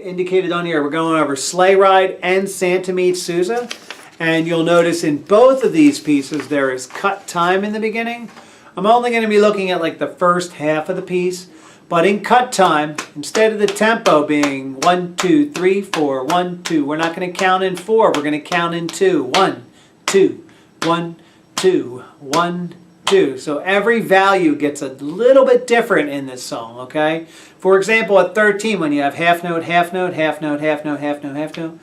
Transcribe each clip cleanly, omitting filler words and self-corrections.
indicated on here, we're going over Sleigh Ride and Santa Meets Sousa. And you'll notice in both of these pieces there is cut time in the beginning. I'm only going to be looking at like the first half of the piece. But in cut time, instead of the tempo being 1, 2, 3, 4, 1, 2, we're not going to count in 4, we're going to count in 2. 1, 2, 1, 2, 1, 2. So every value gets a little bit different in this song, okay? For example, at 13, when you have half note, half note, half note, half note, half note, half note,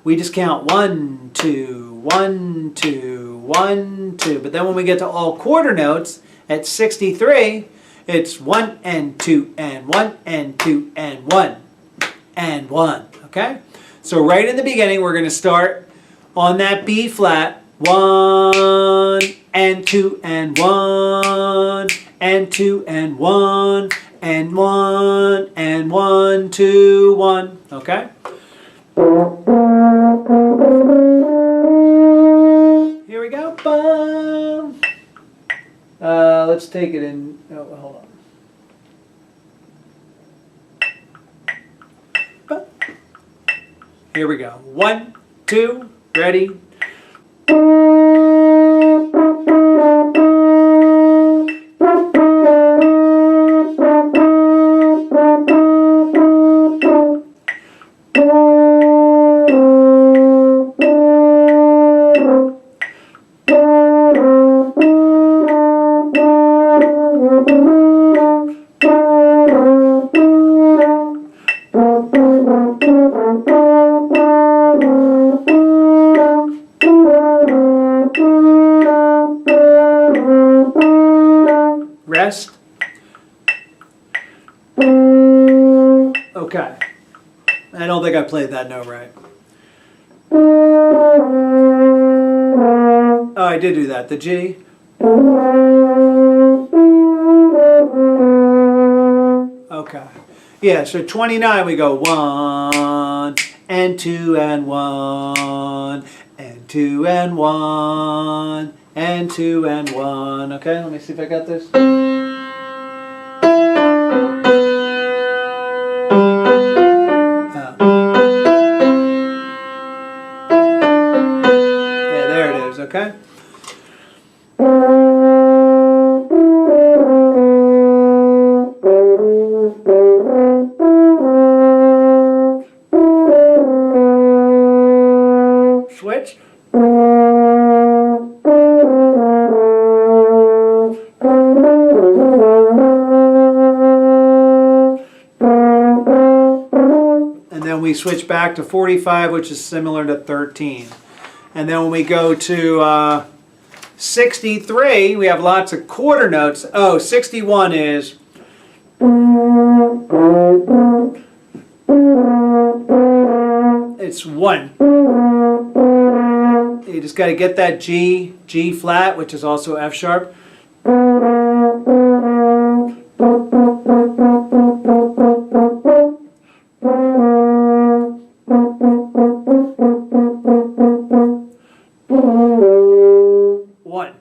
we just count 1, 2, 1, 2, 1, 2. But then when we get to all quarter notes at 63, it's 1 and 2 and 1 and 2 and 1 and 1. Okay? So right in the beginning, we're going to start on that B flat. 1 and 2 and 1 and 2 and 1 and 1 and 1, 2, 1. Okay? Here we go. Boom. Let's take it in. Oh, hold on. Boom. Here we go. 1, 2, ready. Rest. Okay. I don't think I played that note right. Oh, I did do that. The G. Okay. Yeah, so 29 we go 1 and 2 and 1 and 2 and 1 and 2 and 1. Okay, let me see if I got this. Yeah, there it is, okay? Switch. And then we switch back to 45, which is similar to 13. And then when we go to 63, we have lots of quarter notes. Oh, 61 is... It's 1. You just got to get that G, G flat, which is also F sharp. One.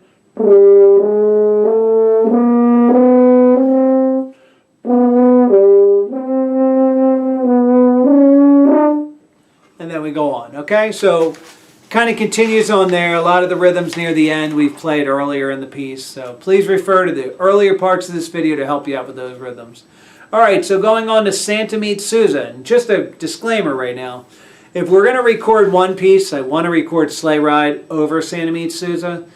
And then we go on, okay? So kind of continues on there. A lot of the rhythms near the end we've played earlier in the piece. So please refer to the earlier parts of this video to help you out with those rhythms. All right, so going on to Santa Meets Sousa. And just a disclaimer right now. If we're going to record one piece, I want to record Sleigh Ride over Santa Meets Sousa.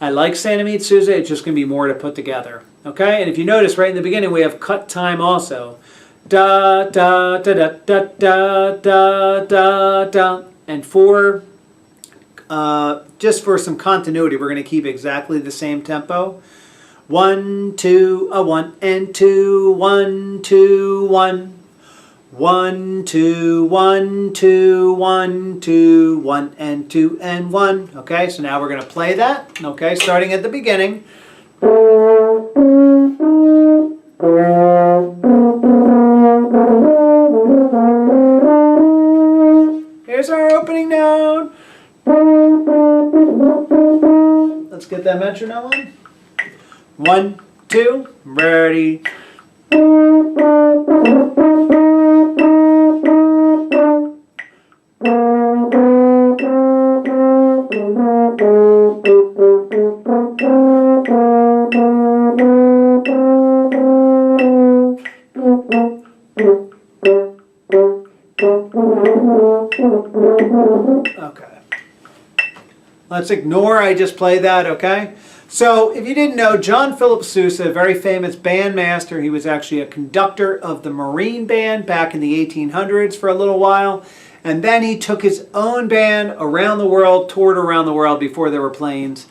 I like Santa Meets Sousa. It's just going to be more to put together. Okay? And if you notice right in the beginning, we have cut time also. Da, da, da, da, da, da, da, da, da. And for... just for some continuity, we're going to keep exactly the same tempo. 1, 2, 1 and 2, 1, 2, 1. 1, 2, 1, 2, 1, 2, 1 and 2 and 1. Okay, so now we're going to play that. Okay, starting at the beginning. Here's our opening note. Let's get that metronome on. 1, 2, ready. Okay. Let's ignore I just played that, okay? So, if you didn't know, John Philip Sousa, a very famous bandmaster, he was actually a conductor of the Marine Band back in the 1800s for a little while. And then he took his own band around the world, toured around the world before there were planes,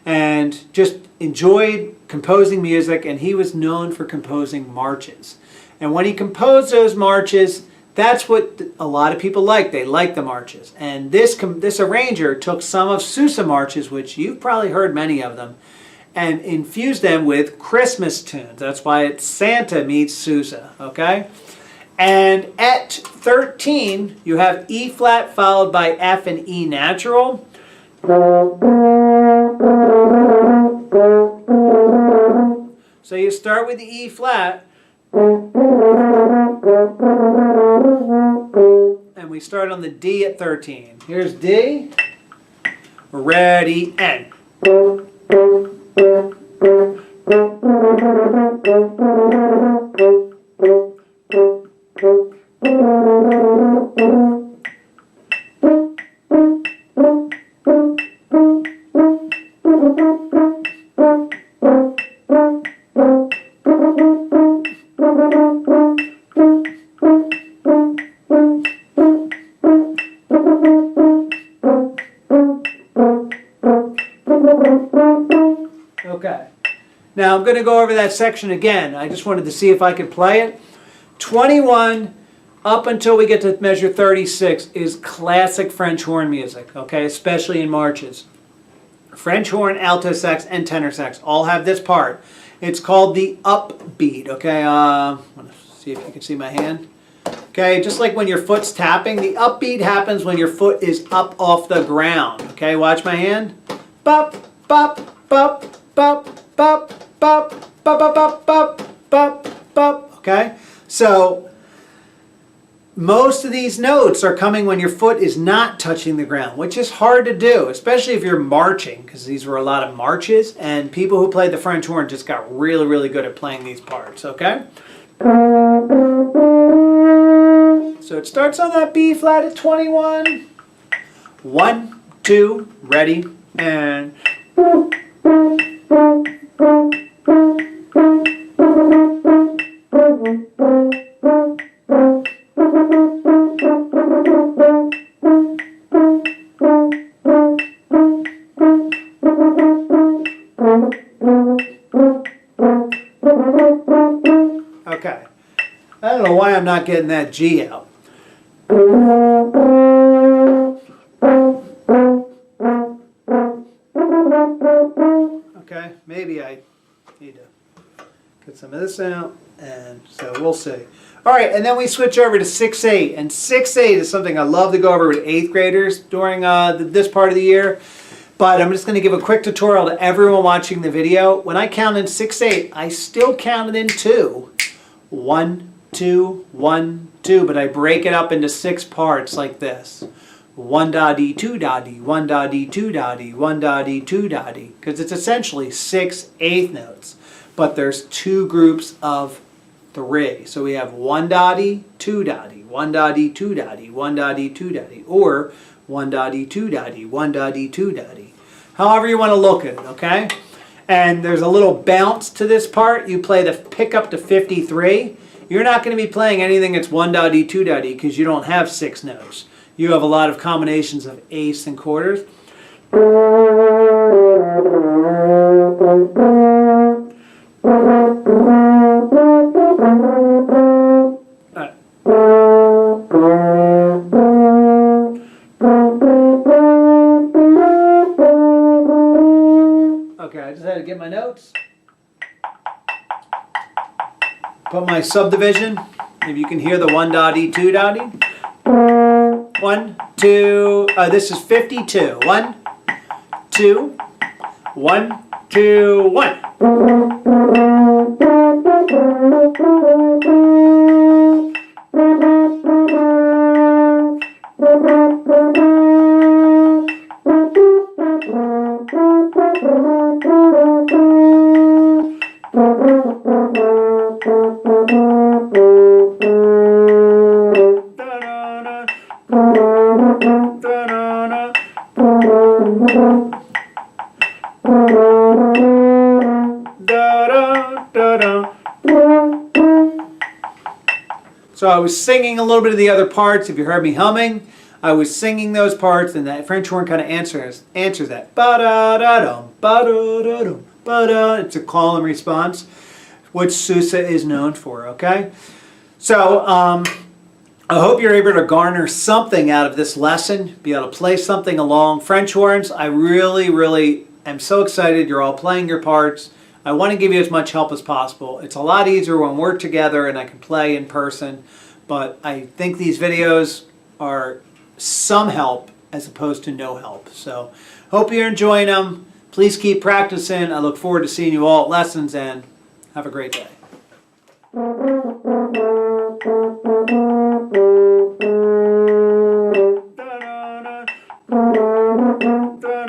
and just enjoyed composing music, and he was known for composing marches. And when he composed those marches, that's what a lot of people like. They like the marches. And this arranger took some of Sousa marches, which you've probably heard many of them, and infused them with Christmas tunes. That's why it's Santa Meets Sousa, okay? And at 13, you have E flat followed by F and E natural. So you start with the E flat, and we start on the D at 13. Here's D. Ready, and. Okay. Now I'm going to go over that section again. I just wanted to see if I could play it. 21 up until we get to measure 36 is classic French horn music, okay, especially in marches. French horn, alto sax, and tenor sax all have this part. It's called the upbeat, okay? Let's see if you can see my hand. Okay, just like when your foot's tapping, the upbeat happens when your foot is up off the ground. Okay, watch my hand. Bop, bop, bop, bop, bop, bop, bop, bop, bop, bop, bop, bop. Okay, so most of these notes are coming when your foot is not touching the ground, which is hard to do, especially if you're marching, because these were a lot of marches, and people who played the French horn just got really, really good at playing these parts, okay? So it starts on that B flat at 21. 1, 2, ready, and... Okay. I don't know why I'm not getting that G out. Okay, maybe I need to get some of this out, and so we'll see. All right, and then we switch over to 6/8, and 6/8 is something I love to go over with 8th graders during this part of the year. But I'm just going to give a quick tutorial to everyone watching the video. When I count in 6/8, I still count it in 2. 1, 2, 1, 2, but I break it up into 6 parts like this. 1 da dee 2 da dee, 1 da dee 2 da dee, 1 da dee 2 da dee, because it's essentially 6 eighth notes, but there's 2 groups of 3. So we have 1 da dee, 2 da dee, 1 da dee 2 da dee, 1 da dee 2 da dee, or 1 da dee 2 da dee, 1 da dee 2 da dee. However you want to look at it, okay? And there's a little bounce to this part. You play the pick up to 53. You're not going to be playing anything that's 1 da dee 2 da dee because you don't have 6 notes. You have a lot of combinations of eighths and quarters. Okay, I just had to get my notes. Put my subdivision. If you can hear the 1 da dee 2 da dee. 1, 2, this is 52. 1, 2, 1, 2, 1. So I was singing a little bit of the other parts. If you heard me humming, I was singing those parts, and that French horn kind of answers that. Ba-da-da-dum, ba-da-da-dum, ba-da. It's a call and response, which Sousa is known for, okay? So I hope you're able to garner something out of this lesson, be able to play something along. French horns, I really, really am so excited you're all playing your parts. I want to give you as much help as possible. It's a lot easier when we're together and I can play in person, but I think these videos are some help as opposed to no help. So hope you're enjoying them. Please keep practicing. I look forward to seeing you all at lessons, and have a great day. Da, da, da, da, da.